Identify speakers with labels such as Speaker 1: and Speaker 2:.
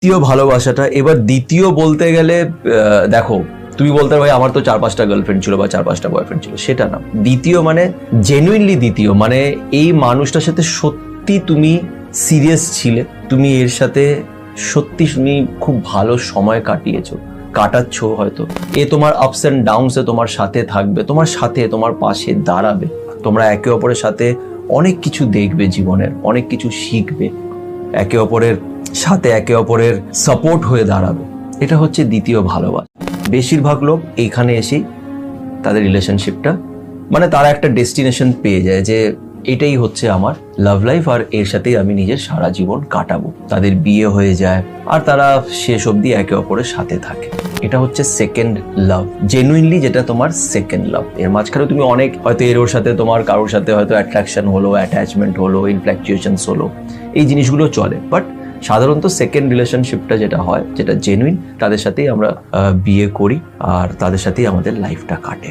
Speaker 1: দ্বিতীয় ভালোবাসাটা, এবার দ্বিতীয় বলতে গেলে দেখো, তুমি বলতে ভাই আমার তো 4-5টা গার্লফ্রেন্ড ছিল বা 4-5টা বয়ফ্রেন্ড ছিল, সেটা না। দ্বিতীয় মানে জেনুইনলি দ্বিতীয়, মানে এই মানুষটার সাথে সত্যি তুমি সিরিয়াস ছিলে, তুমি এর সাথে সত্যি তুমি খুব ভালো সময় কাটাচ্ছ হয়তো, এ তোমার আপস অ্যান্ড ডাউনসে তোমার সাথে থাকবে, তোমার সাথে তোমার পাশে দাঁড়াবে, তোমরা একে অপরের সাথে অনেক কিছু দেখবে, জীবনের অনেক কিছু শিখবে, একে অপরের সাথে একে অপরের সাপোর্ট হয়ে দাঁড়াবে। এটা হচ্ছে দ্বিতীয় ভালোবাসা। বেশিরভাগ লোক এইখানে এসেই তাদের রিলেশনশিপটা, মানে তারা একটা ডেস্টিনেশন পেয়ে যায় যে এটাই হচ্ছে আমার লাভ লাইফ, আর এর সাথেই আমি নিজের সারা জীবন কাটাবো। তাদের বিয়ে হয়ে যায় আর তারা শেষ অবধি একে অপরের সাথে থাকে। এটা হচ্ছে সেকেন্ড লাভ, জেনুইনলি যেটা তোমার সেকেন্ড লাভ। এর মাঝখানে তুমি অনেক হয়তো এর সাথে তোমার কারোর সাথে হয়তো অ্যাট্রাকশন হলো, অ্যাটাচমেন্ট হলো, ইনফ্ল্যাকচুয়েশনস হলো, এই জিনিসগুলো চলে, বাট সাধারণত সেকেন্ড রিলেশনশিপটা যেটা হয়, যেটা জেনুইন, তাদের সাথেই আমরা বিয়ে করি আর তাদের সাথেই আমাদের লাইফটা কাটে।